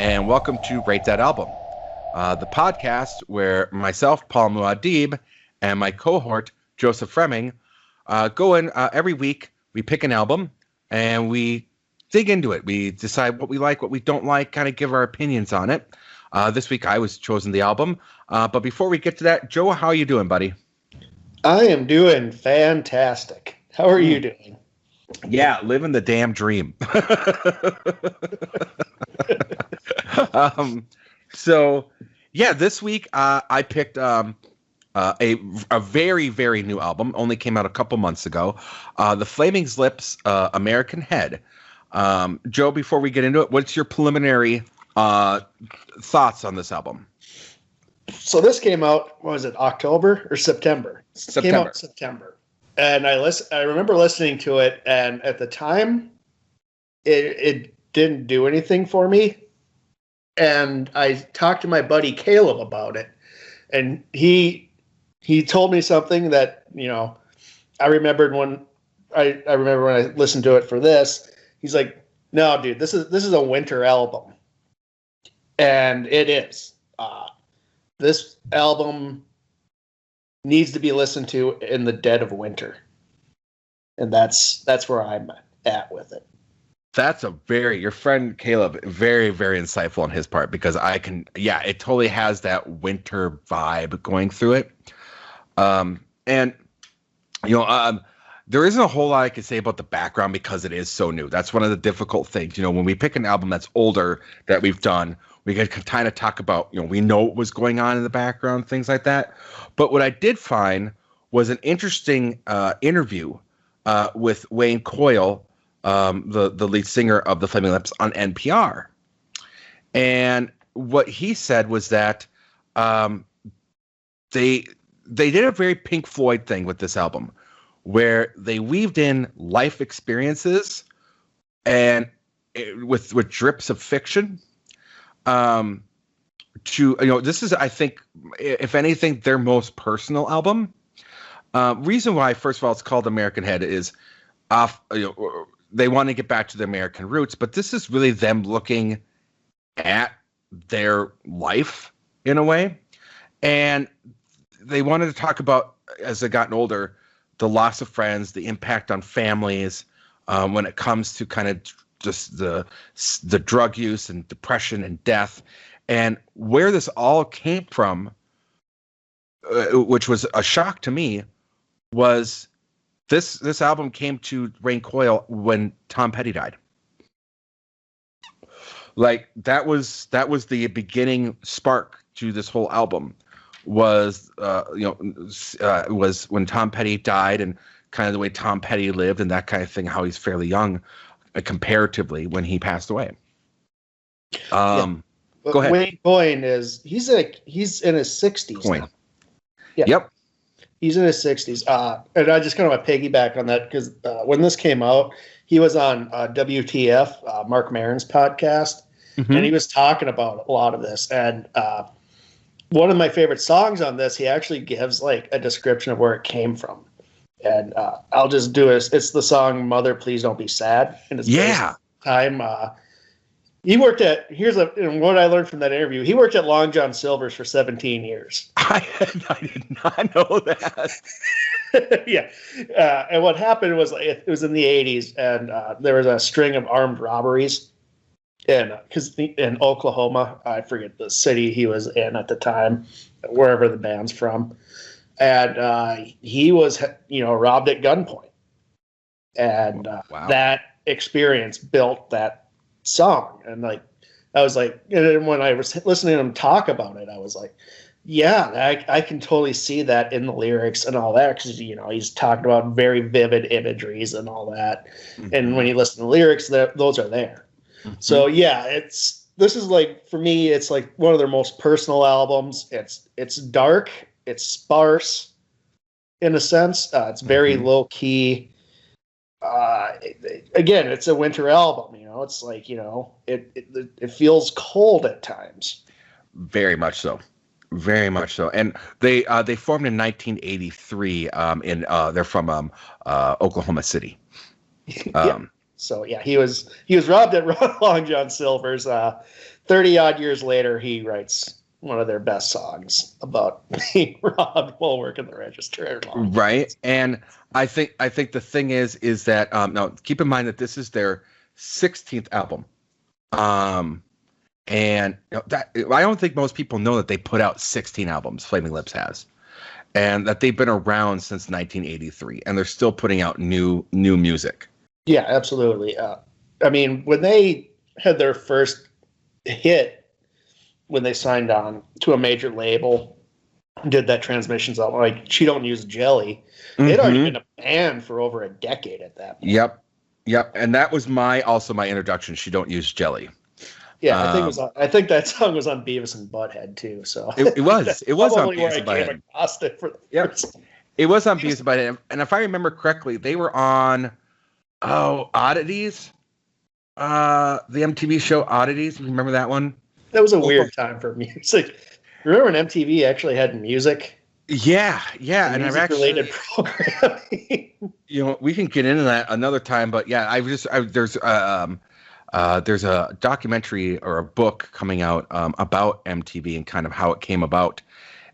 and welcome to Rate That Album, the podcast where myself, Paul Muad'Dib, and my cohort, Joseph Fremming, go in every week. We pick an album, and we dig into it. We decide what we like, what we don't like, kind of give our opinions on it. This week, I was chosen the album. But before we get to that, Joe, how are you doing, buddy? I am doing fantastic. How are you doing? Yeah, living the damn dream. This week I picked a very, very new album. Only came out a couple months ago. The Flaming Lips, American Head. Joe, before we get into it, what's your preliminary thoughts on this album? So this came out, what was it, October or September? September. Came out in September. And I remember listening to it, and at the time, it didn't do anything for me. And I talked to my buddy Caleb about it, and he told me something that, I remembered when I remember when I listened to it for this. He's like, "No, dude, this is a winter album," and it is. This album needs to be listened to in the dead of winter, and that's where I'm at with it. That's your friend Caleb, very, very insightful on his part, because it totally has that winter vibe going through it. There isn't a whole lot I can say about the background because it is so new. That's one of the difficult things. When we pick an album that's older that we've done, we can kind of talk about, we know what was going on in the background, things like that. But what I did find was an interesting interview with Wayne Coyle, the lead singer of the Flaming Lips, on NPR. And what he said was that they did a very Pink Floyd thing with this album, where they weaved in life experiences and with drips of fiction. This is, I think, if anything, their most personal album. Reason why, first of all, it's called American Head is they want to get back to the American roots, but this is really them looking at their life in a way. And they wanted to talk about, as they've gotten older, the loss of friends, the impact on families, when it comes to kind of just the drug use and depression and death, and where this all came from, which was a shock to me, was this album came to Wayne Coyle when Tom Petty died. Like that was the beginning spark to this whole album. Was when Tom Petty died, and kind of the way Tom Petty lived and that kind of thing, how he's fairly young comparatively when he passed away. Go ahead. Wayne Coyne he's in his 60s now. Yeah. Yep. He's in his 60s. And I just kind of want to piggyback on that because when this came out, he was on WTF, Mark Maron's podcast, and he was talking about a lot of this. And one of my favorite songs on this, he actually gives like a description of where it came from. And I'll just do it. It's the song "Mother, Please Don't Be Sad." And it's time. He worked and what I learned from that interview, he worked at Long John Silver's for 17 years. I did not know that. Yeah. And what happened was it was in the 80s, and there was a string of armed robberies. And because in Oklahoma, I forget the city he was in at the time, wherever the band's from. And he was, robbed at gunpoint. And that experience built that song. And I was like, and when I was listening to him talk about it, I was like, yeah, I can totally see that in the lyrics and all that. Because, he's talking about very vivid imageries and all that. Mm-hmm. And when you listen to the lyrics, those are there. Mm-hmm. So, yeah, this is like, for me, it's like one of their most personal albums. It's dark. It's sparse in a sense. It's very low key. Again, it's a winter album. It's like it feels cold at times. Very much so. Very much so. And they formed in 1983. They're from Oklahoma City. Yeah. So yeah, he was robbed at Long John Silver's 30 odd years later, he writes one of their best songs about being robbed while working the register. Right. And I think the thing is that now keep in mind that this is their 16th album. And that I don't think most people know that they put out 16 albums, Flaming Lips has. And that they've been around since 1983 and they're still putting out new music. Yeah, absolutely. I mean, when they had their first hit, when they signed on to a major label, did that Transmissions album, like She Don't Use Jelly, they'd already been a band for over a decade at that point. Yep. And that was my introduction. She Don't Use Jelly. Yeah, I think that song was on Beavis and Butthead too. So it was on Beavis and Butthead. It was on Beavis and Butthead, and if I remember correctly, they were on Oddities, the MTV show Oddities. Remember that one? That was a weird time for music. Remember when MTV actually had music? Yeah, and I've actually related programming. We can get into that another time, but yeah, there's a documentary or a book coming out about MTV and kind of how it came about,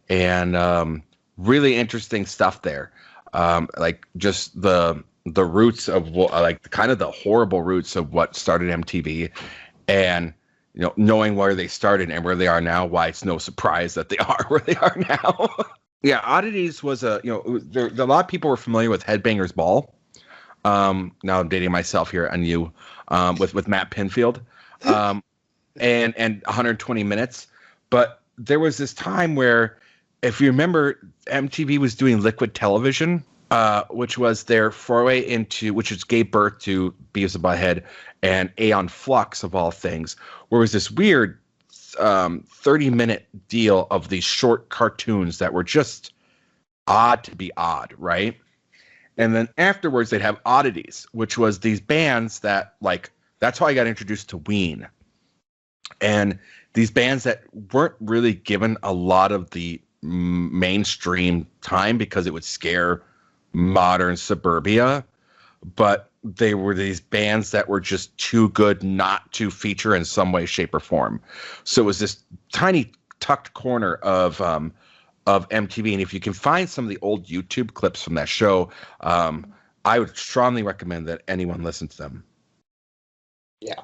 and really interesting stuff there. Like just the roots of like kind of the horrible roots of what started MTV, and knowing where they started and where they are now, why it's no surprise that they are where they are now. Yeah, Oddities was a lot of people were familiar with Headbangers Ball. Now I'm dating myself here on you. With Matt Pinfield, and 120 Minutes. But there was this time where, if you remember, MTV was doing Liquid Television, which was their foray into, which gave birth to Beavis and Butthead and Aeon Flux of all things, where it was this weird 30-minute deal of these short cartoons that were just odd to be odd, right? And then afterwards, they'd have Oddities, which was these bands that, like, that's how I got introduced to Ween. And these bands that weren't really given a lot of the mainstream time because it would scare modern suburbia. But they were these bands that were just too good not to feature in some way, shape, or form. So it was this tiny tucked corner of MTV, and if you can find some of the old YouTube clips from that show, I would strongly recommend that anyone listen to them. Yeah,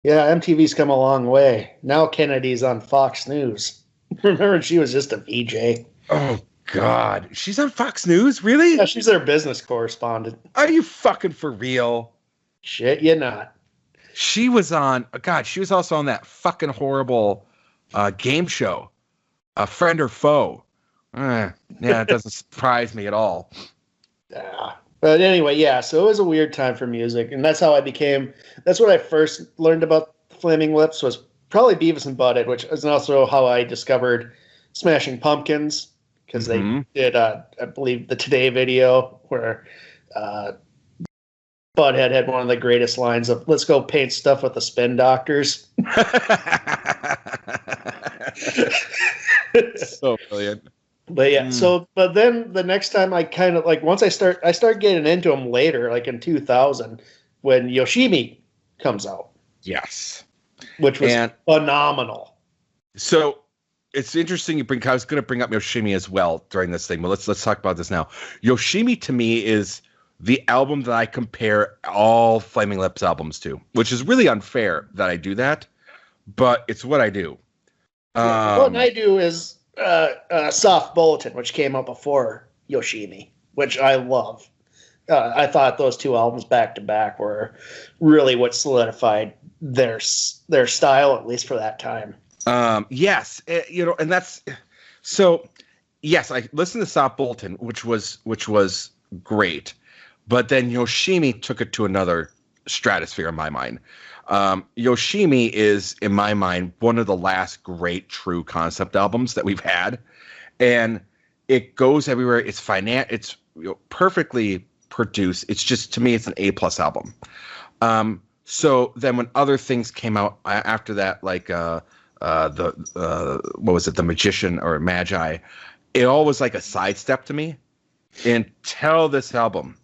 MTV's come a long way. Now Kennedy's on Fox News. Remember, she was just a VJ. Oh God, she's on Fox News, really? Yeah, she's their business correspondent. Are you fucking for real? Shit, you're not. She was on. God, she was also on that fucking horrible game show. A Friend or Foe. Yeah, it doesn't surprise me at all. Yeah. But anyway, yeah, so it was a weird time for music, and that's what I first learned about Flaming Lips, was probably Beavis and Butthead, which is also how I discovered Smashing Pumpkins, because they did, I believe, the Today video, where Butthead had one of the greatest lines of, "Let's go paint stuff with the Spin Doctors." So brilliant. But yeah, but then the next time I kind of like, once I start getting into them later, like in 2000, when Yoshimi comes out. Yes. Which was phenomenal. So it's interesting I was going to bring up Yoshimi as well during this thing, but let's talk about this now. Yoshimi to me is the album that I compare all Flaming Lips albums to, which is really unfair that I do that, but it's what I do. What I do is Soft Bulletin, which came out before Yoshimi, which I love. I thought those two albums back to back were really what solidified their style, at least for that time. Yes, and that's so. Yes, I listened to Soft Bulletin, which was great, but then Yoshimi took it to another stratosphere in my mind. Yoshimi is, in my mind, one of the last great true concept albums that we've had, and it goes everywhere. It's it's perfectly produced. It's just, to me, it's an A+ album. So then when other things came out after that, like what was it, The Magician or Magi, it all was like a sidestep to me until this album.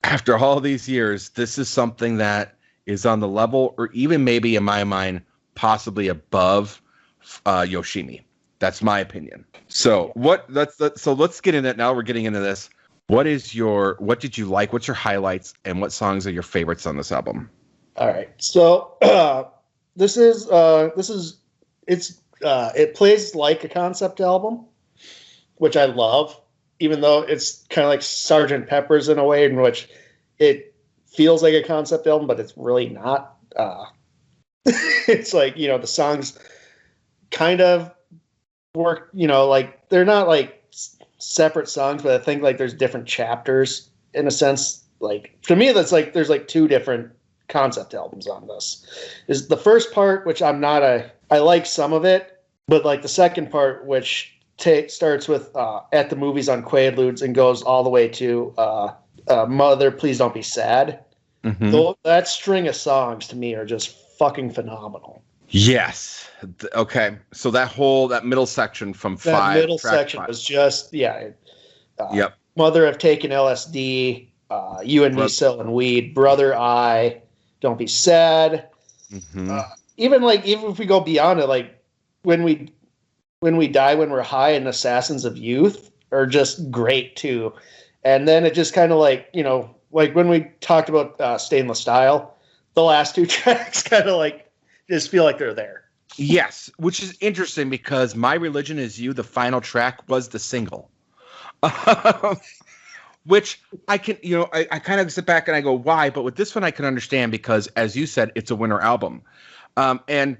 After all these years, this is something that is on the level, or even maybe in my mind, possibly above Yoshimi. That's my opinion. So let's get into it now. We're getting into this. What did you like? What's your highlights, and what songs are your favorites on this album? All right. So it plays like a concept album, which I love, even though it's kind of like Sgt. Pepper's in a way in which it feels like a concept album, but it's really not. It's like, the songs kind of work, like they're not like separate songs, but I think like there's different chapters in a sense. Like to me, that's like there's like two different concept albums on this. Is the first part, which I like some of it, but like the second part, which starts with At the Movies on Quaaludes and goes all the way to Mother, Please Don't Be Sad. Mm-hmm. Though that string of songs to me are just fucking phenomenal. Yes. Okay. So that middle section from that middle section 5 was just yep. Mother, I've taken LSD. You and me selling weed. Brother, I don't be sad. Mm-hmm. Even if we go beyond it, like when we die when we're high and Assassins of Youth are just great too. And then it just kind of like when we talked about Stainless Style, the last two tracks kind of like just feel like they're there. Yes, which is interesting because My Religion Is You, the final track, was the single. Which I can, I kind of sit back and I go, why? But with this one, I can understand because, as you said, it's a winter album. And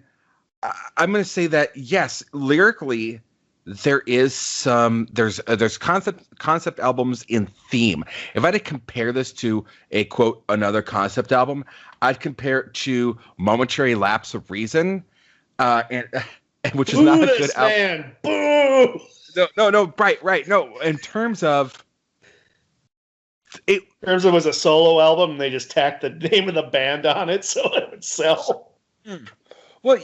I'm going to say that, yes, lyrically, there's concept albums in theme. If I had to compare this to a, quote, another concept album, I'd compare it to Momentary Lapse of Reason, and which is not a good album. Boo! No, right. No, in terms of it was a solo album, and they just tacked the name of the band on it so it would sell. Well,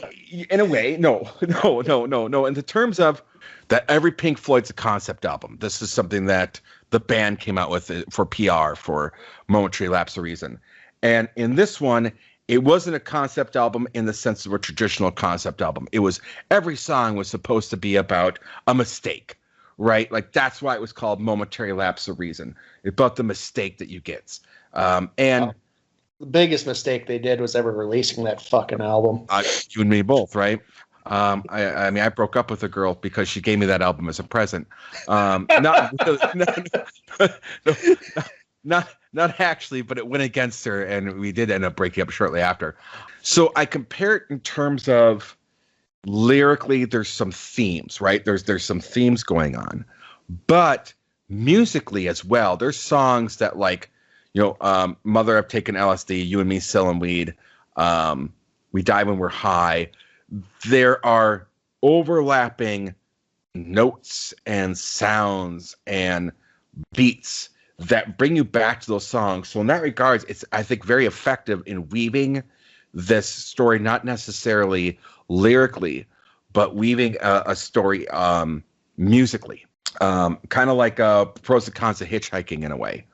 in a way, no. In the terms of that, every Pink Floyd's a concept album. This is something that the band came out with for PR for Momentary Lapse of Reason. And in this one, it wasn't a concept album in the sense of a traditional concept album. It was every song was supposed to be about a mistake, right? Like that's why it was called Momentary Lapse of Reason. It's about the mistake that you get. The biggest mistake they did was ever releasing that fucking album. You and me both, right? I mean, I broke up with a girl because she gave me that album as a present. Not actually, but it went against her, and we did end up breaking up shortly after. So I compare it in terms of lyrically, there's some themes, right? There's some themes going on, but musically as well, there's songs that like, Mother, I've taken LSD, You and Me selling weed, We Die When We're High. There are overlapping notes and sounds and beats that bring you back to those songs. So in that regards, it's, I think, very effective in weaving this story, not necessarily lyrically, but weaving a story musically. Kind of like pros and cons of hitchhiking in a way,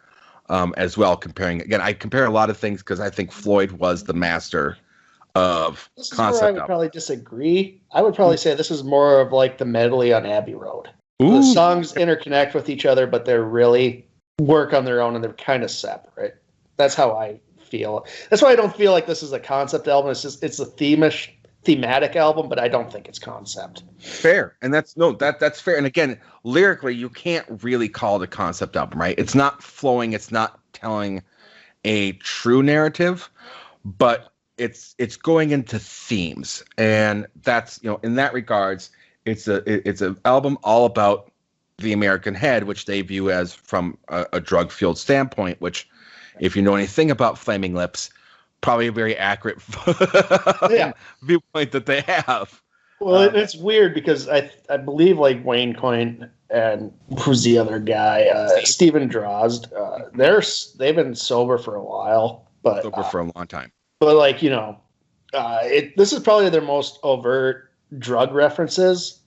as well. I compare a lot of things because I think Floyd was the master of this concept. Is where I would probably disagree. I would probably say this is more of like the medley on Abbey Road. Ooh. The songs interconnect with each other, but they're really work on their own and they're kind of separate. That's how I feel. That's why I don't feel like this is a concept album. It's a thematic album, but I don't think it's concept. Fair. And that's fair. And again, lyrically, you can't really call it a concept album, right? It's not flowing, it's not telling a true narrative, but it's going into themes. And that's, in that regards, it's an album all about the American head, which they view as from a drug-fueled standpoint, which, if you know anything about Flaming Lips, probably a very accurate viewpoint that they have. Well, it's weird because I believe like Wayne Coyne and who's the other guy, Stephen Drozd, they've been sober for a while, but sober for a long time. But like this is probably their most overt drug references,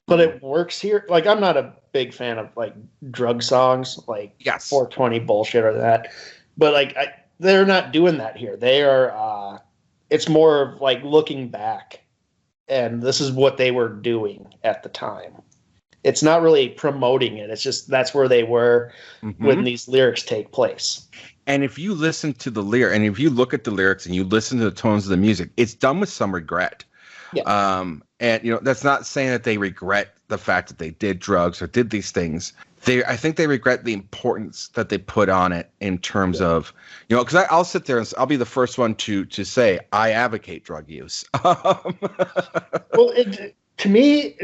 but it works here. Like I'm not a big fan of like drug songs, like 420 bullshit or that, but like they're not doing that here. They are. It's more of like looking back and this is what they were doing at the time. It's not really promoting it. It's just that's where they were when these lyrics take place. And if you listen to the lyric, and if you look at the lyrics and you listen to the tones of the music, it's done with some regret. Yeah. And that's not saying that they regret the fact that they did drugs or did these things. I think they regret the importance that they put on it in terms of, because I'll sit there and I'll be the first one to say I advocate drug use. Well, to me,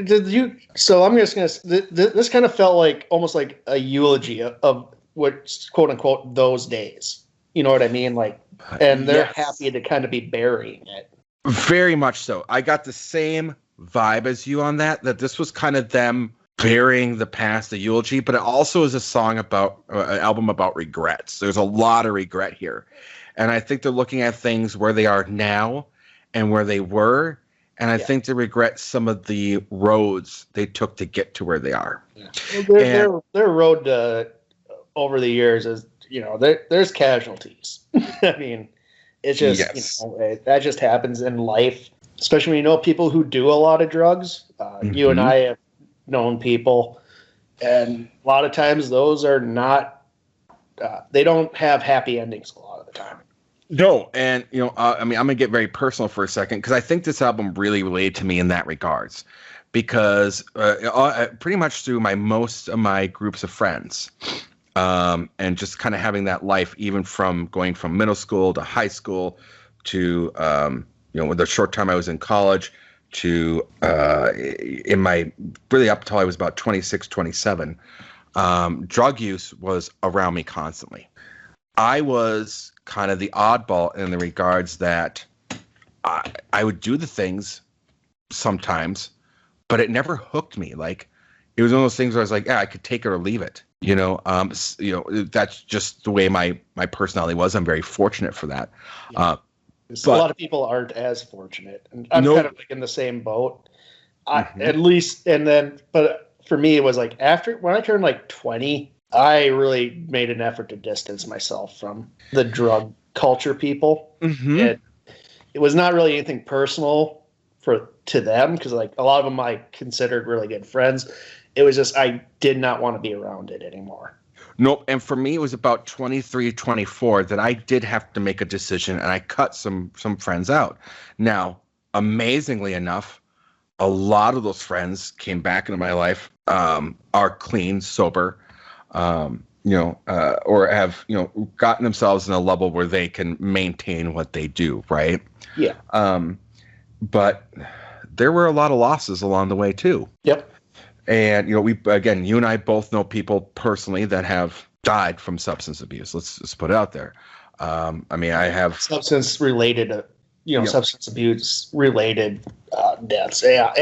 so I'm just going to, this kind of felt like almost like a eulogy of what's quote unquote those days. You know what I mean? Like, and they're happy to kind of be burying it. Very much so. I got the same vibe as you on that this was kind of them burying the past, the eulogy, but it also is a song about an album about regrets. There's a lot of regret here. And I think they're looking at things where they are now and where they were. And I think they regret some of the roads they took to get to where they are. Yeah. Well, their road over the years is, there's casualties. I mean, it's just, that just happens in life, especially when you know people who do a lot of drugs. You and I have known people, and a lot of times those are not, they don't have happy endings a lot of the time. No, and I'm gonna get very personal for a second because I think this album really related to me in that regards, because pretty much through most of my groups of friends, and just kind of having that life, even from going from middle school to high school to with the short time I was in college to in my really up until I was about 26, 27, drug use was around me constantly. I was kind of the oddball in the regards that I would do the things sometimes, but it never hooked me. Like, it was one of those things where I was like, yeah, I could take it or leave it. That's just the way my personality was. I'm very fortunate for that. Yeah. But a lot of people aren't as fortunate, and I'm kind of like in the same boat. At least, but for me, it was like when I turned like 20, I really made an effort to distance myself from the drug culture people. It was not really anything personal to them, because like a lot of them I considered really good friends. It was just I did not want to be around it anymore. Nope. And for me, it was about 23, 24 that I did have to make a decision, and I cut some friends out. Now, amazingly enough, a lot of those friends came back into my life, are clean, sober, or have, gotten themselves in a level where they can maintain what they do. Right. Yeah. But there were a lot of losses along the way too. Yep. And, you and I both know people personally that have died from substance abuse. Let's put it out there. I have substance related, substance abuse related deaths. Yeah.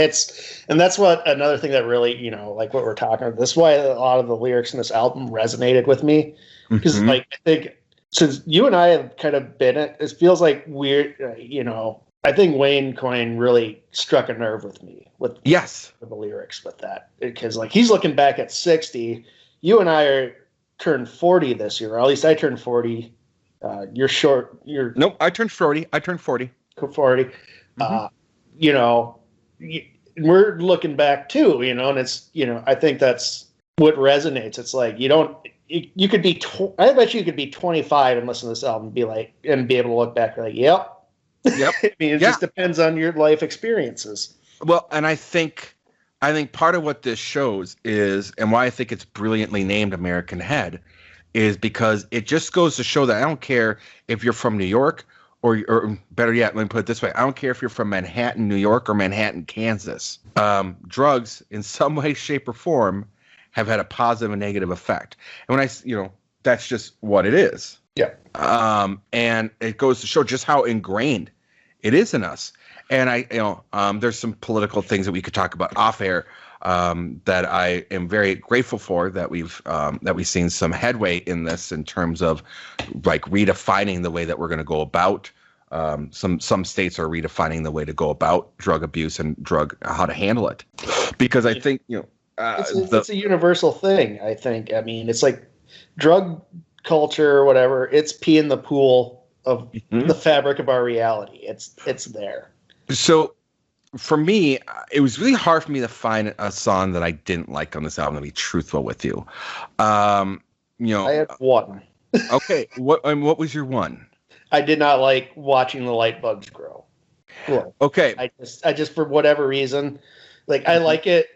And that's what another thing that really, like what we're talking about. That's why a lot of the lyrics in this album resonated with me. Because I think since you and I have kind of been it feels like weird, I think Wayne Coyne really struck a nerve with me with the lyrics with that, because like he's looking back at 60. You and I turned 40 this year, or at least I turned 40. Nope, I turned 40. 40. We're looking back too, and it's, I think that's what resonates. It's like you could be. I bet you could be 25 and listen to this album and be able to look back like, yep. Yep. I mean, it just depends on your life experiences. Well, and I think part of what this shows is, and why I think it's brilliantly named American Head, is because it just goes to show that I don't care if you're from New York or better yet, let me put it this way. I don't care if you're from Manhattan, New York, or Manhattan, Kansas. Drugs in some way, shape, or form have had a positive and negative effect. And when that's just what it is. Yeah. And it goes to show just how ingrained it is in us. And there's some political things that we could talk about off air that I am very grateful for, that we've seen some headway in this in terms of like redefining the way that we're going to go about. Some states are redefining the way to go about drug abuse and how to handle it, because I think it's a universal thing. I think. I mean, it's like drug culture or whatever. It's pee in the pool of the fabric of our reality. It's there. So for me, it was really hard for me to find a song that I didn't like on this album, to be truthful with you. I had one. Okay, what was your one? I did not like watching the light bugs grow. Well, Okay. I just for whatever reason, like I like it,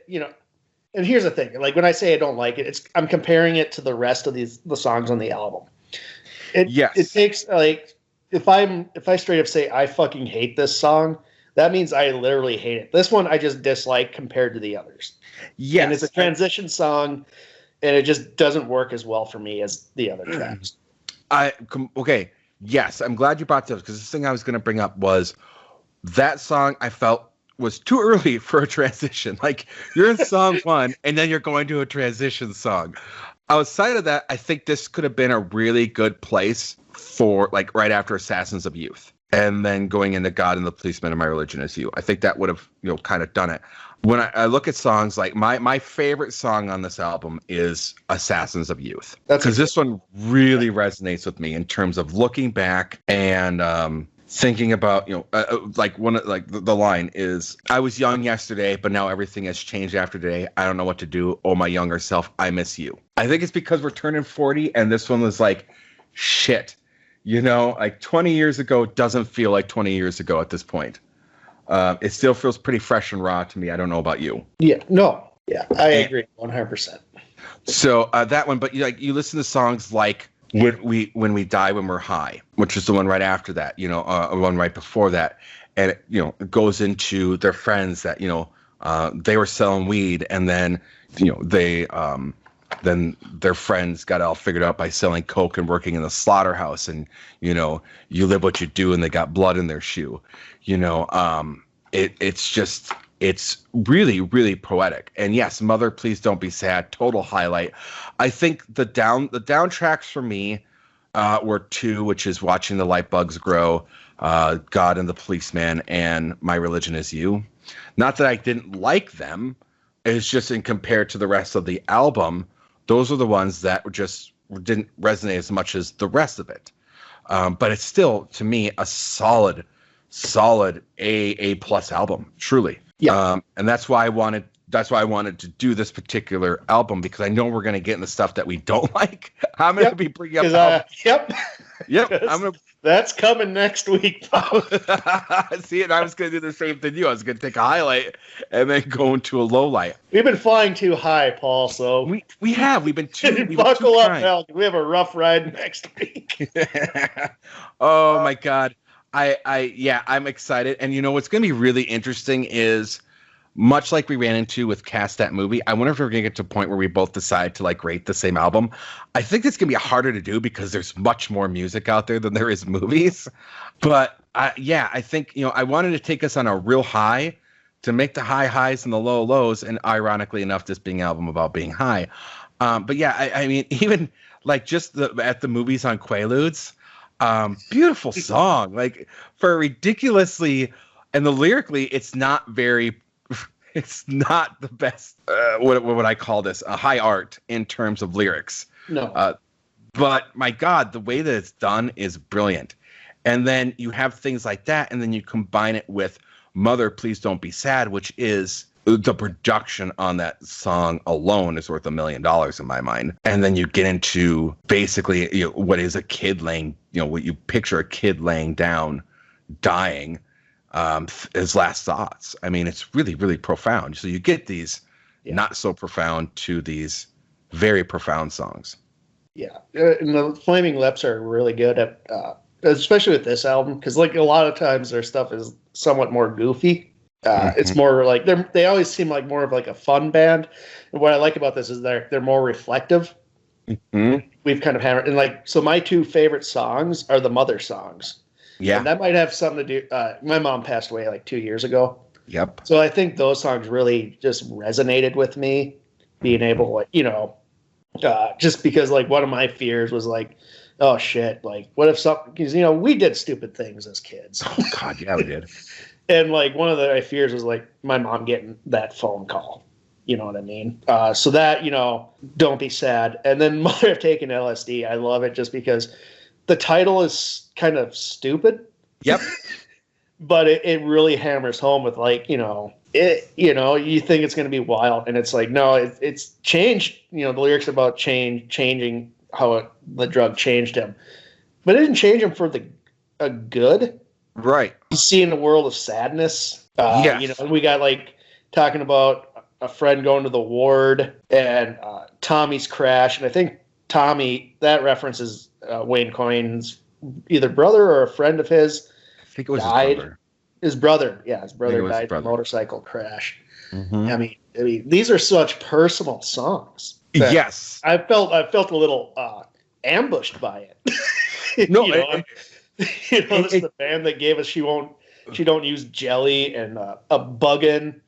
and here's the thing, like when I say I don't like it, I'm comparing it to the rest of the songs on the album. It takes like if I straight up say I fucking hate this song, that means I literally hate it. This one I just dislike compared to the others. Yes. And it's a transition song, and it just doesn't work as well for me as the other tracks. Okay. Yes, I'm glad you brought this, because this thing I was going to bring up was that song I felt was too early for a transition. Like, you're in song one, and then you're going to a transition song. Outside of that, I think this could have been a really good place for, like, right after Assassins of Youth, and then going into God and the Policeman and My Religion Is You. I think that would have, kind of done it. When I look at songs, like my favorite song on this album is Assassins of Youth. Because this one really resonates with me in terms of looking back and thinking about, the line is, I was young yesterday, but now everything has changed after today. I don't know what to do. Oh, my younger self, I miss you. I think it's because we're turning 40, and this one was like, shit. Like 20 years ago doesn't feel like 20 years ago at this point. It still feels pretty fresh and raw to me. I don't know about you. Yeah, no. Yeah, I agree 100%. So that one, but you listen to songs like When We Die When We're High, which is the one right after that, one right before that. And, it goes into their friends that, they were selling weed, and then, then their friends got it all figured out by selling coke and working in the slaughterhouse, and you live what you do, and they got blood in their shoe. It's really, really poetic. And yes, Mother Please Don't Be Sad, total highlight. I think the down tracks for me were two, which is Watching the Light Bugs Grow, God and the Policeman, and My Religion Is You. Not that I didn't like them, it's just in compared to the rest of the album, those are the ones that just didn't resonate as much as the rest of it. But it's still, to me, a solid A+ album, truly. Yeah. And that's why I wanted to do this particular album, because I know we're going to get into stuff that we don't like. I'm going to be bringing up. Yep. That's coming next week, Paul. See, and I was going to do the same thing you. I was going to take a highlight and then go into a low light. We've been flying too high, Paul. So we have. We've been too. Buckle up, pal. We have a rough ride next week. Oh my God. I'm excited. And what's going to be really interesting is, much like we ran into with Cast That Movie, I wonder if we're going to get to a point where we both decide to rate the same album. I think it's going to be harder to do because there's much more music out there than there is movies. But I think, I wanted to take us on a real high to make the high highs and the low lows. And ironically enough, this being an album about being high. But yeah, I mean, even just at the movies on Quaaludes, beautiful song, for ridiculously, and the lyrically, it's not the best. What would I call this? A high art in terms of lyrics. No. But my God, the way that it's done is brilliant. And then you have things like that, and then you combine it with Mother Please Don't Be Sad, which is the production on that song alone is worth $1 million in my mind. And then you get into basically what is a kid laying, what you picture a kid laying down, dying. His last thoughts. I mean, it's really, really profound. So you get these not so profound to these very profound songs. Yeah, and the Flaming Lips are really good at, especially with this album, because a lot of times their stuff is somewhat more goofy. It's more they always seem like more of a fun band. And what I like about this is they're more reflective. Mm-hmm. We've kind of hammered, and so my two favorite songs are the Mother songs. Yeah. And that might have something to do. My mom passed away 2 years ago. Yep. So I think those songs really just resonated with me, being able just because one of my fears was oh shit, what if something, because we did stupid things as kids. Oh God, yeah, we did. And one of my fears was my mom getting that phone call. You know what I mean? So that, Don't Be Sad. And then Mother Have Taken LSD. I love it just because the title is kind of stupid. Yep. but it really hammers home with like, you think it's going to be wild, and it's like, no, it's changed. The lyrics about changing how the drug changed him, but it didn't change him for a good. Right. He's seeing a world of sadness. Yes. And we got like talking about a friend going to the ward and Tommy's crash, and I think Tommy, that references Wayne Coyne's either brother or a friend of his. I think it was died. His brother. Yeah, his brother died in a motorcycle crash. Mm-hmm. I mean, these are such personal songs. Yes. I felt a little ambushed by it. No, this is the band that gave us She Don't Use Jelly and a Buggin'.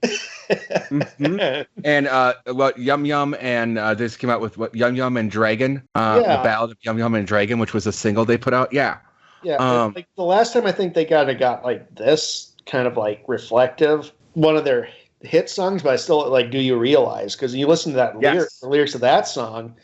Mm-hmm. And Yum Yum, and this came out with Yum Yum and Dragon, the Ballad of Yum Yum and Dragon, which was a single they put out. Yeah. Like the last time I think they got like this kind of like reflective, one of their hit songs, but I still like Do You Realize? Because you listen to that the lyrics of that song,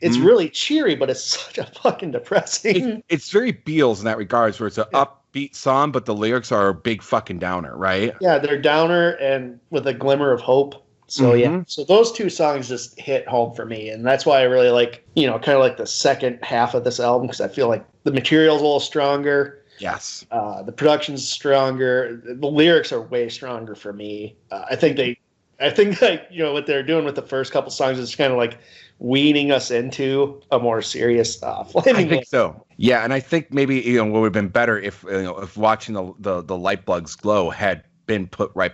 it's really cheery, but it's such a fucking depressing. It's very Beatles in that regards, where it's an upbeat song, but the lyrics are a big fucking downer, right? Yeah, they're downer and with a glimmer of hope. So so those two songs just hit home for me, and that's why I really like, kind of like the second half of this album, because I feel like the material's a little stronger. Yes. The production's stronger. The lyrics are way stronger for me. I think what they're doing with the first couple songs is kind of like weaning us into a more serious Flaming I think so. Yeah, and I think maybe what would have been better if if watching the Light Bugs Glow had been put right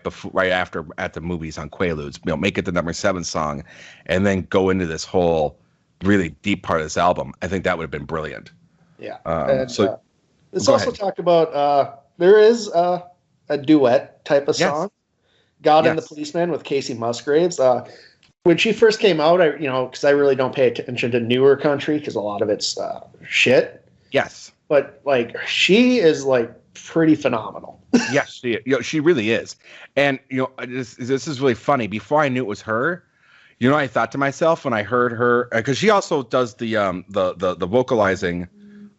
after at the movies on Quaaludes. Make it the number 7 song, and then go into this whole really deep part of this album. I think that would have been brilliant. Yeah. This also talked about there is a duet type of song, God and the Policeman with Casey Musgraves. When she first came out, because I really don't pay attention to newer country because a lot of it's shit. Yes. But like she is like pretty phenomenal. Yes, she really is. And this is really funny. Before I knew it was her, I thought to myself when I heard her, because she also does the vocalizing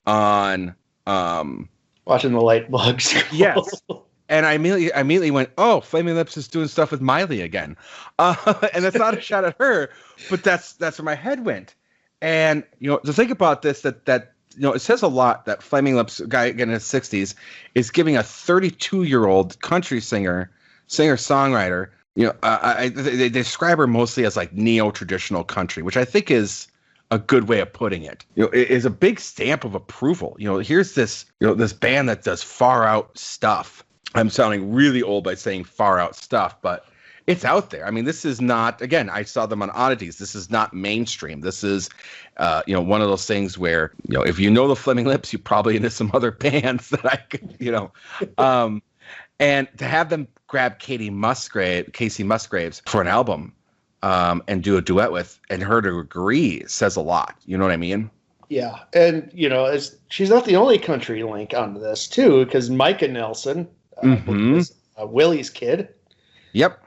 on Watching the Light Bugs. Yes. And I immediately went, oh, Flaming Lips is doing stuff with Miley again. And that's not a shot at her, but that's where my head went. And, to think about this, that it says a lot that Flaming Lips, guy getting in his 60s, is giving a 32-year-old country singer-songwriter, they describe her mostly as like neo-traditional country, which I think is a good way of putting it. It is a big stamp of approval. Here's this, this band that does far out stuff. I'm sounding really old by saying far out stuff, but it's out there. I mean, this is not, again, I saw them on Oddities. This is not mainstream. This is, one of those things where, if you know the Flaming Lips, you probably into some other bands that I could, and to have them grab Casey Musgraves for an album, and do a duet with, and her to agree says a lot. You know what I mean? Yeah. And, she's not the only country link onto this too, because Micah Nelson, Willie's kid. Yep.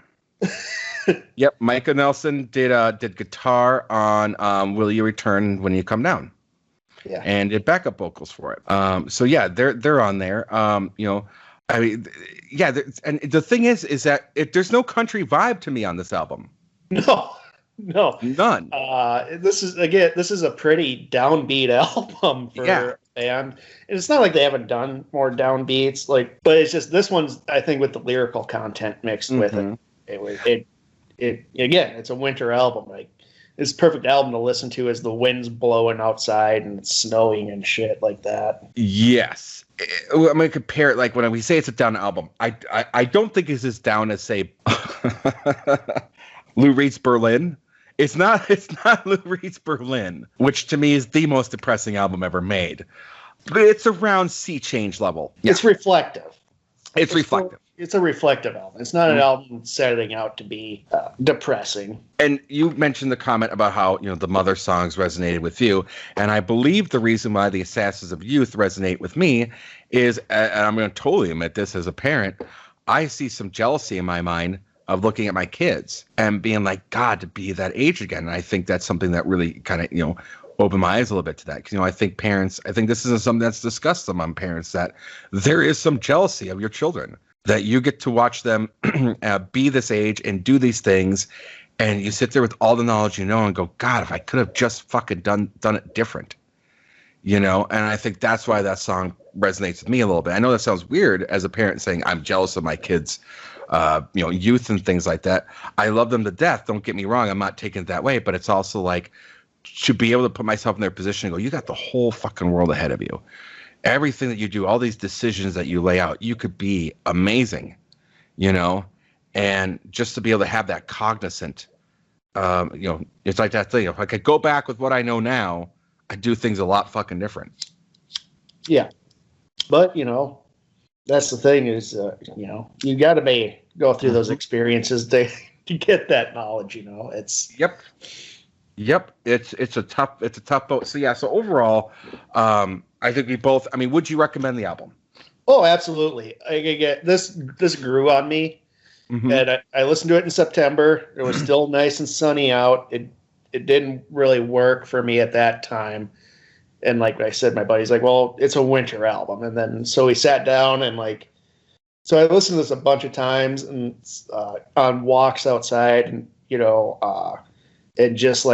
Yep. Micah Nelson did guitar on Will You Return When You Come Down? Yeah. And did backup vocals for it. So yeah, they're on there. I mean, yeah. And the thing is that there's no country vibe to me on this album. No, none. This is a pretty downbeat album for a band. And it's not like they haven't done more downbeats, but it's just this one's, I think, with the lyrical content mixed with it. It again, it's a winter album. Like, it's a perfect album to listen to as the wind's blowing outside and it's snowing and shit like that. Yes. I'm gonna compare it, like when we say it's a down album. I don't think it's as down as, say, Lou Reed's Berlin. It's not Lou Reed's Berlin, which to me is the most depressing album ever made. But it's around Sea Change level. Yeah. It's reflective. It's reflective. It's a reflective album. It's not an album setting out to be depressing. And you mentioned the comment about how, the Mother songs resonated with you. And I believe the reason why the Assassins of Youth resonate with me is, and I'm going to totally admit this as a parent, I see some jealousy in my mind of looking at my kids and being like, God, to be that age again. And I think that's something that really kind of, opened my eyes a little bit to that. Because, I think this is something that's discussed among parents, that there is some jealousy of your children, that you get to watch them be this age and do these things. And you sit there with all the knowledge and go, God, if I could have just fucking done it different. And I think that's why that song resonates with me a little bit. I know that sounds weird as a parent saying I'm jealous of my kids' youth and things like that. I love them to death. Don't get me wrong. I'm not taking it that way, but it's also like, to be able to put myself in their position and go, you got the whole fucking world ahead of you. Everything that you do, all these decisions that you lay out, you could be amazing, and just to be able to have that cognizant, it's like that thing. If I could go back with what I know now, I'd do things a lot fucking different. Yeah. But, that's the thing is, you got to go through those experiences to get that knowledge, it's. Yep. It's a tough boat. So overall, I think we both, would you recommend the album? Oh, absolutely. I get this grew on me. Mm-hmm. And I listened to it in September. It was still nice and sunny out. It didn't really work for me at that time. And like I said, my buddy's like, well, it's a winter album. And then so we sat down and so I listened to this a bunch of times and on walks outside and, and just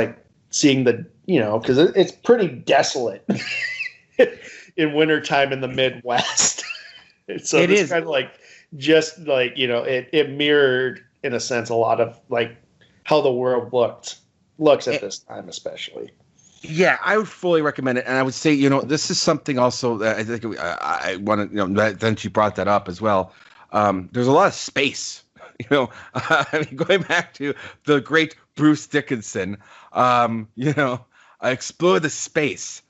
seeing the, because it's pretty desolate in wintertime in the Midwest. So it is kind of it mirrored in a sense a lot of how the world looks at this time, especially. Yeah, I would fully recommend it, and I would say this is something also that I think I want to then you brought that up as well. There's a lot of space. Going back to the great Bruce Dickinson, explore the space.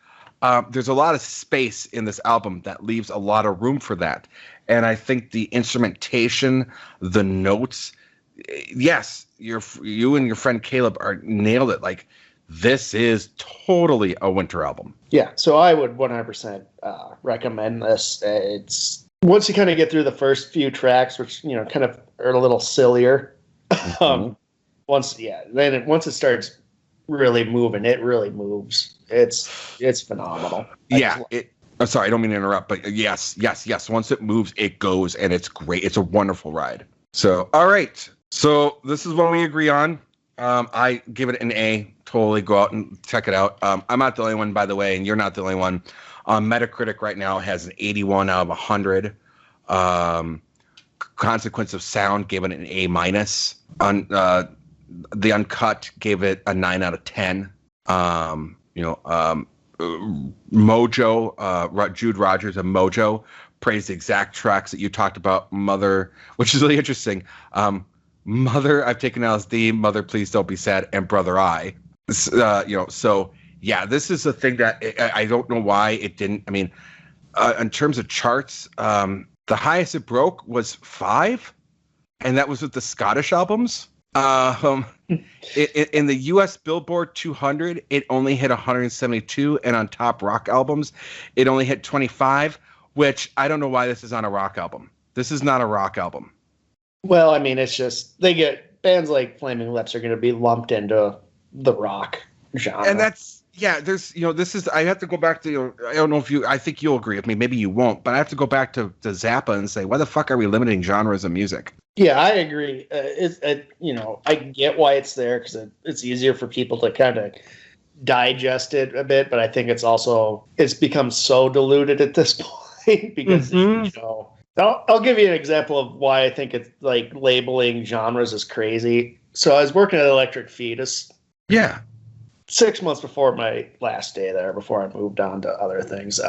There's a lot of space in this album that leaves a lot of room for that. And I think the instrumentation, the notes, yes, you and your friend Caleb nailed it. This is totally a winter album. Yeah, so I would 100% recommend this. It's once you kind of get through the first few tracks, which kind of are a little sillier. Mm-hmm. Once it starts really moving, it really moves. It's phenomenal. Yeah. I'm sorry, I don't mean to interrupt, but yes. Once it moves, it goes, and it's great. It's a wonderful ride. So, all right. So this is what we agree on. I give it an A. Totally go out and check it out. I'm not the only one, by the way, and you're not the only one. Metacritic right now has an 81 out of 100. Consequence of Sound gave it an A-. The Uncut gave it a 9 out of 10. Mojo, Jude Rogers of Mojo praised the exact tracks that you talked about. Mother, which is really interesting. Mother, I've taken LSD. Mother, Please Don't Be Sad, and Brother I. So yeah, this is a thing that I don't know why it didn't. In terms of charts, the highest it broke was 5, and that was with the Scottish albums. In the U.S. Billboard 200, it only hit 172, and on top rock albums, it only hit 25. Which I don't know why this is on a rock album. This is not a rock album. Well, it's just they get bands like Flaming Lips are going to be lumped into the rock genre, and that's there's this is I have to go back to I don't know if I think you'll agree with me. Maybe you won't, but I have to go back to Zappa and say, why the fuck are we limiting genres of music? Yeah, I agree. I get why it's there because it's easier for people to kind of digest it a bit, but I think it's become so diluted at this point because I'll give you an example of why I think it's labeling genres is crazy. So I was working at Electric Fetus. Yeah. 6 months before my last day there, before I moved on to other things.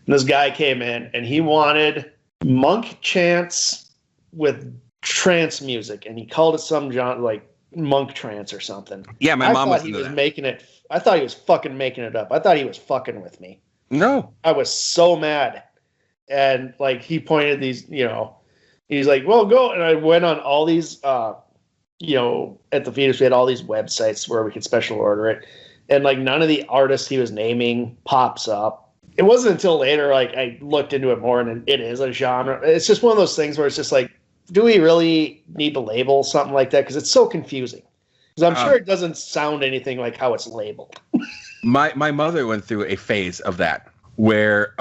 This guy came in and he wanted monk chants with trance music, and he called it some genre like monk trance or something. Yeah, my mom was making it. I thought he was fucking making it up. I thought he was fucking with me. No, I was so mad, and he pointed these. He's like, "Well, go," and I went on all these. At the Fetus, we had all these websites where we could special order it, and none of the artists he was naming pops up. It wasn't until later I looked into it more, and it is a genre. It's just one of those things where it's just do we really need to label something like that? Because it's so confusing. Because I'm sure it doesn't sound anything like how it's labeled. My mother went through a phase of that where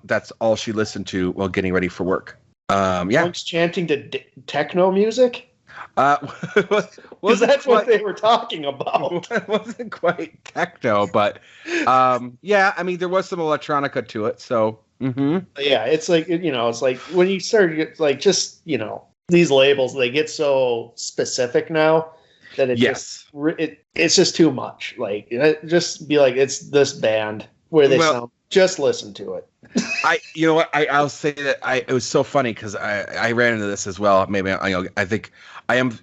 that's all she listened to while getting ready for work. Yeah. Punks chanting to techno music? Because that's what they were talking about. It wasn't quite techno, but yeah, I mean, there was some electronica to it. So, yeah, it's like, it's like when you start to get like just, these labels, they get so specific now that it's just too much. Like, just be like, it's this band where they sound. Just listen to it. You know what? I'll say that it was so funny because I ran into this as well. Maybe I think I am.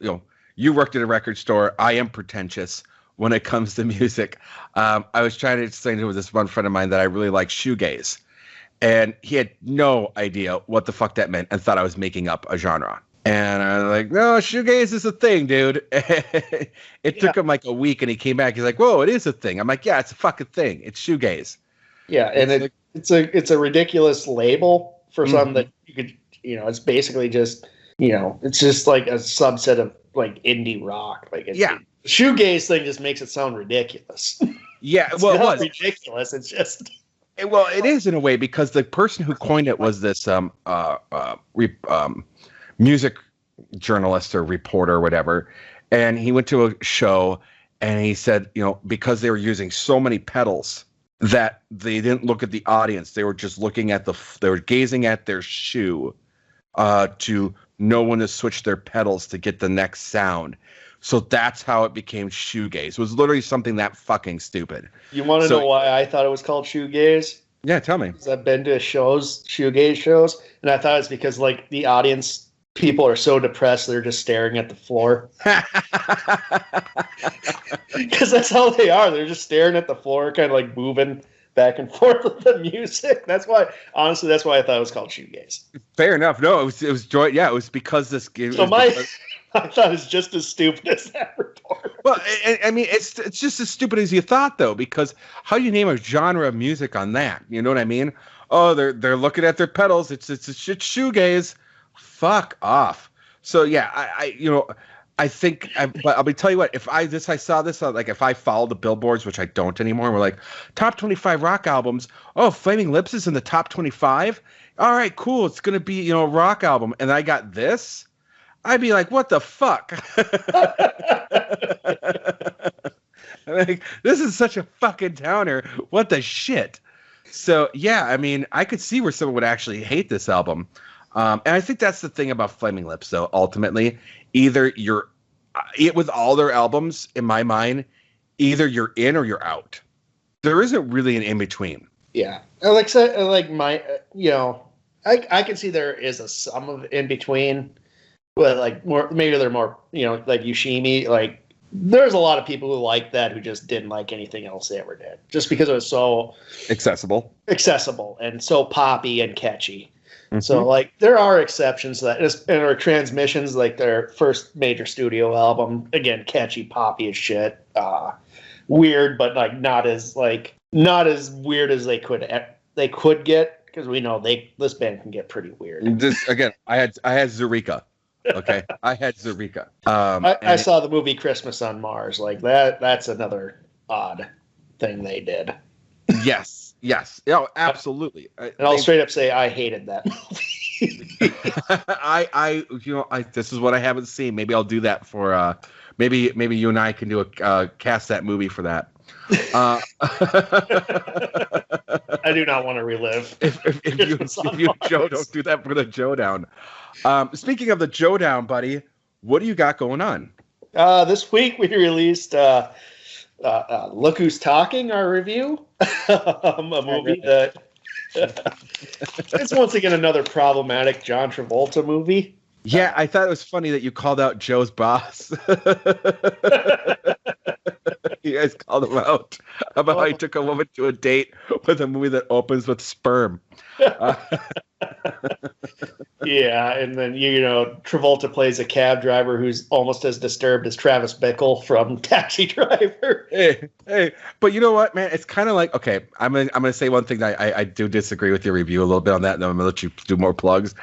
You worked at a record store. I am pretentious when it comes to music. I was trying to explain to this one friend of mine that I really like shoegaze, and he had no idea what the fuck that meant and thought I was making up a genre. And I was like, no, shoegaze is a thing, dude. It took him like a week, and he came back. He's like, whoa, it is a thing. I'm like, yeah, it's a fucking thing. It's shoegaze. Yeah, and it's a ridiculous label for something that you could, it's basically just, it's just like a subset of like indie rock. Like, the shoegaze thing just makes it sound ridiculous. Yeah, it's not ridiculous. It's just. Well, it is in a way because the person who coined it was this music journalist or reporter or whatever, and he went to a show and he said, because they were using so many pedals that they didn't look at the audience. They were just looking at they were gazing at their shoe to know when to switch their pedals to get the next sound. So that's how it became shoegaze. It was literally something that fucking stupid. You want to know why I thought it was called shoegaze? Yeah, tell me. Because I've been to shoegaze shows, and I thought it's because like the audience people are so depressed they're just staring at the floor. Because that's how they are. They're just staring at the floor, kind of like moving back and forth with the music. That's why I thought it was called shoegaze. Fair enough. No, it was joy. Yeah, it was because this game. So I thought it's just as stupid as that report. Well, I mean, it's just as stupid as you thought, though, because how do you name a genre of music on that? You know what I mean? Oh, they're looking at their pedals. It's a shit shoegaze. Fuck off. So yeah, I think, but I'll tell you what, if I saw this, like if I followed the billboards, which I don't anymore, we're like top 25 rock albums. Oh, Flaming Lips is in the top 25. All right, cool. It's going to be, a rock album. And I got this. I'd be like, what the fuck? Like, this is such a fucking downer. What the shit? So yeah, I mean, I could see where someone would actually hate this album. And I think that's the thing about Flaming Lips, though. Ultimately, either you're with all their albums, in my mind, either you're in or you're out. There isn't really an in between. Yeah, I can see there is some of in between, but like more maybe they're more like Yoshimi. Like there's a lot of people who like that who just didn't like anything else they ever did, just because it was so accessible and so poppy and catchy. Mm-hmm. So, like, there are exceptions to that. And our Transmissions, like their first major studio album, again, catchy, poppy as shit. Weird, but like not as weird as they could get, because we know this band can get pretty weird. Again, I had Zurika. Okay, I had Zurika. I saw the movie Christmas on Mars. Like that's another odd thing they did. Yes. Absolutely. And I'll straight up say I hated that movie. This is what I haven't seen. Maybe I'll do that for maybe you and I can do a cast that movie for that. I do not want to relive. If you Joe, don't do that for the Joe Down. Speaking of the Joe Down, buddy, what do you got going on? This week we released Look Who's Talking, our review. A movie that it's once again another problematic John Travolta movie. Yeah, I thought it was funny that you called out Joe's boss. You guys called him out about how he took a woman to a date with a movie that opens with sperm. Yeah, and then Travolta plays a cab driver who's almost as disturbed as Travis Bickle from Taxi Driver. Hey, but you know what, man? It's kind of like, okay, I'm gonna say one thing that I do disagree with your review a little bit on that, and then I'm gonna let you do more plugs.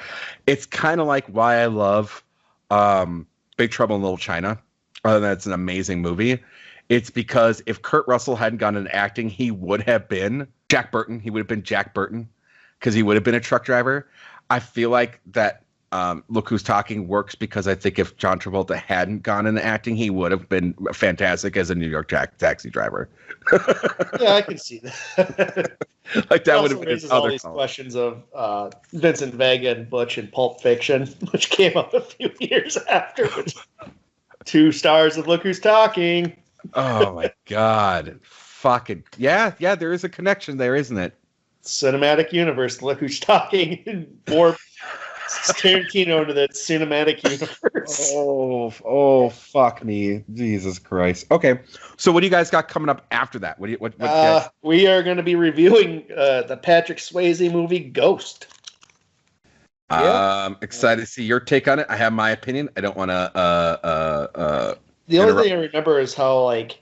It's kind of like why I love Big Trouble in Little China. Other than it's an amazing movie, It's because if Kurt Russell hadn't gone into acting, he would have been Jack Burton. He would have been Jack Burton because he would have been a truck driver. I feel like that Look Who's Talking works because I think if John Travolta hadn't gone into acting, he would have been fantastic as a New York taxi driver. Yeah, I can see that. Like that would have been raises all these questions of Vincent Vega and Butch in Pulp Fiction, which came out a few years after. Which, 2 stars of Look Who's Talking. Oh my God! Fucking yeah. There is a connection there, isn't it? Cinematic universe. Look Who's Talking. More Tarantino into the cinematic universe. Oh, fuck me, Jesus Christ. Okay, so what do you guys got coming up after that? What we are going to be reviewing the Patrick Swayze movie Ghost. Excited to see your take on it. I have my opinion. I don't want to. The only thing I remember is how, like,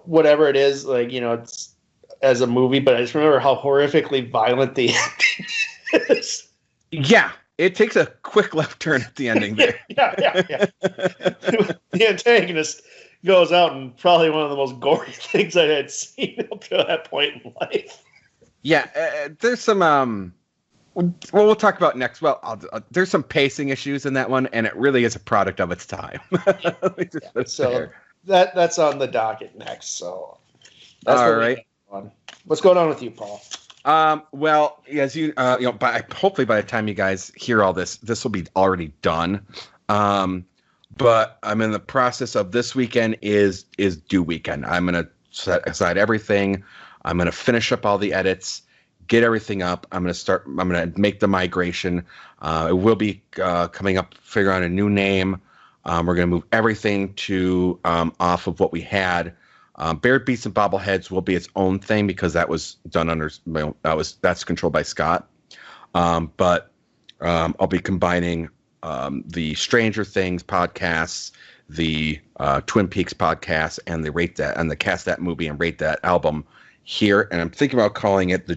whatever it is, like, it's as a movie, but I just remember how horrifically violent the ending is. Yeah, it takes a quick left turn at the ending there. Yeah. The antagonist goes out in probably one of the most gory things I had seen up to that point in life. Yeah, there's some. We'll talk about next. Well, there's some pacing issues in that one, and it really is a product of its time. So that's on the docket next. So that's all right. What's going on with you, Paul? Well, as hopefully by the time you guys hear all this will be already done. But I'm in the process of this weekend is due weekend. I'm gonna set aside everything. I'm gonna finish up all the edits, get everything up. I'm gonna make the migration. It will be coming up, figure out a new name. We're gonna move everything to off of what we had. Bear Beats and Bobbleheads will be its own thing because that was done under that's controlled by Scott. But I'll be combining the Stranger Things podcasts, the Twin Peaks podcast, and the Cast That Movie and Rate That album here. And I'm thinking about calling it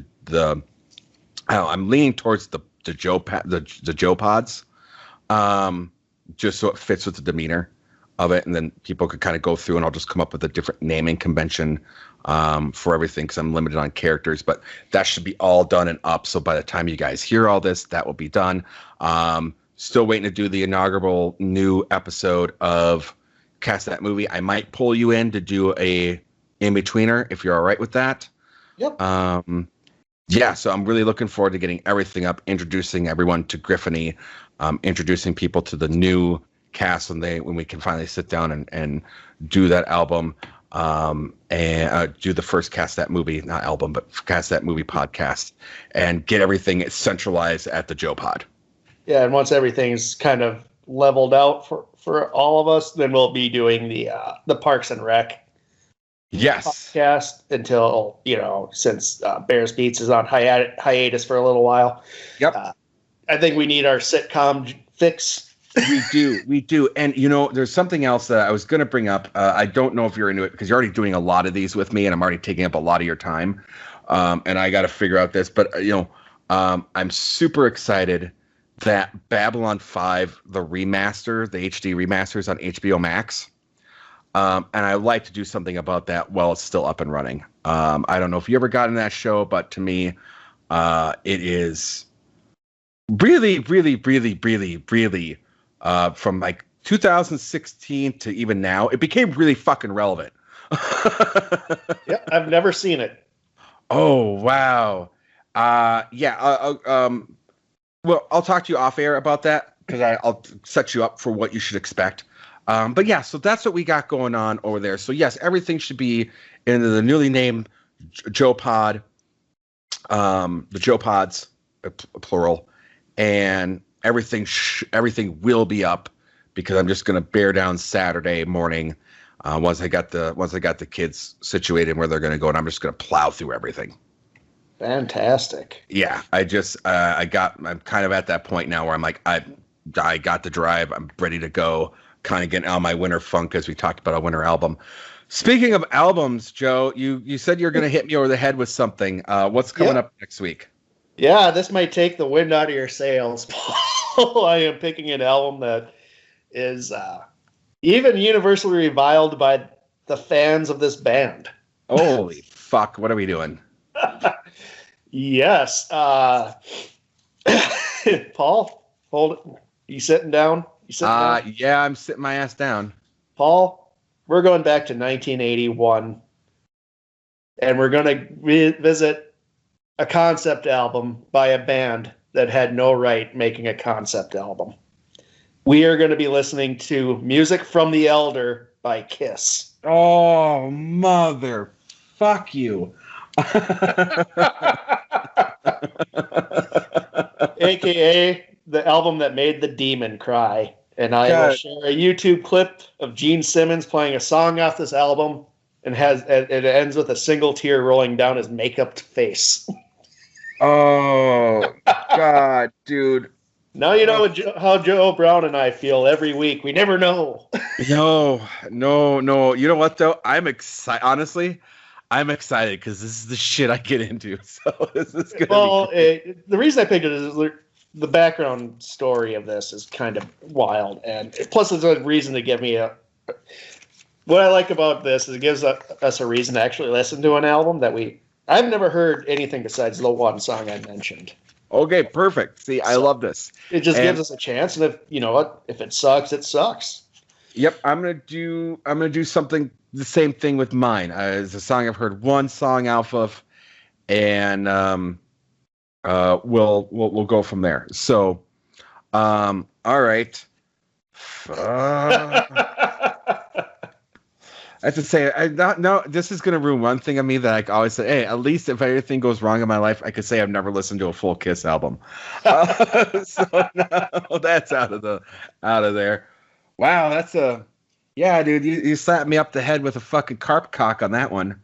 I'm leaning towards the Joe Pods, just so it fits with the demeanor of it, and then people could kind of go through, and I'll just come up with a different naming convention for everything because I'm limited on characters. But that should be all done and up. So by the time you guys hear all this, that will be done. Still waiting to do the inaugural new episode of Cast That Movie. I might pull you in to do a in-betweener if you're all right with that. Yep. Yeah, so I'm really looking forward to getting everything up, introducing everyone to Griffany, introducing people to the new cast when we can finally sit down and do that album, and do the first Cast That Movie, not album, but Cast That Movie podcast, and get everything centralized at the Joe Pod. Yeah, and once everything's kind of leveled out for all of us, then we'll be doing the Parks and Rec podcast until, since Bears Beats is on hiatus for a little while. Yep. I think we need our sitcom fix. We do. And, there's something else that I was going to bring up. I don't know if you're into it because you're already doing a lot of these with me and I'm already taking up a lot of your time. And I got to figure out this. But, I'm super excited that Babylon 5, the remaster, the HD remasters on HBO Max. And I'd like to do something about that while it's still up and running. I don't know if you ever got in that show, but to me, it is really, really, really, really, really, from like 2016 to even now, it became really fucking relevant. Yeah, I've never seen it. Oh, wow. Well, I'll talk to you off air about that because I'll set you up for what you should expect. But yeah, so that's what we got going on over there. So yes, everything should be in the newly named Joe Pod, the Joe Pods, plural, and everything will be up because I'm just going to bear down Saturday morning once I got the kids situated where they're going to go, and I'm just going to plow through everything. Fantastic. Yeah, I'm kind of at that point now where I'm like, I got the drive. I'm ready to go. Kind of getting out of my winter funk as we talked about a winter album. Speaking of albums, Joe, you said you're going to hit me over the head with something. What's coming up next week? Yeah, this might take the wind out of your sails, Paul. I am picking an album that is, Even universally reviled by the fans of this band. Holy fuck! What are we doing? Yes. Paul, hold it. You sitting down? Yeah, I'm sitting my ass down. Paul, we're going back to 1981, and we're going to revisit a concept album by a band that had no right making a concept album. We are going to be listening to Music from the Elder by Kiss. Oh, mother. Fuck you. AKA the album that made the demon cry. And I will share a YouTube clip of Gene Simmons playing a song off this album, and it ends with a single tear rolling down his makeup face. Oh, God, dude. Now you know how Joe Brown and I feel every week. We never know. No. You know what, though? I'm excited. Honestly, I'm excited because this is the shit I get into. So this is good. Well, the reason I picked it is the background story of this is kind of wild. And plus, it's a reason to give me what I like about this is it gives us a reason to actually listen to an album that I've never heard anything besides the one song I mentioned. Okay, perfect. See, I love this. It just gives us a chance, and if you know what, if it sucks, it sucks. Yep, I'm gonna do something the same thing with mine. It's a song I've heard one song off of, and we'll go from there. So, all right. I have to say, this is going to ruin one thing of me that I always say, hey, at least if anything goes wrong in my life, I could say I've never listened to a full Kiss album. So no, that's out of there. Wow, yeah, dude, you slapped me up the head with a fucking carp cock on that one.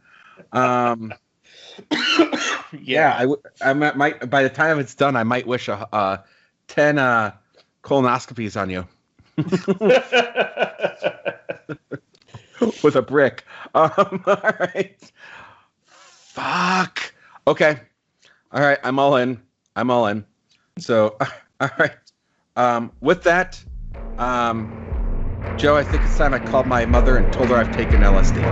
Yeah, I might, by the time it's done, I might wish 10 colonoscopies on you. With a brick. All right. Fuck. Okay. All right. I'm all in. So, all right. With that, Joe, I think it's time I called my mother and told her I've taken LSD.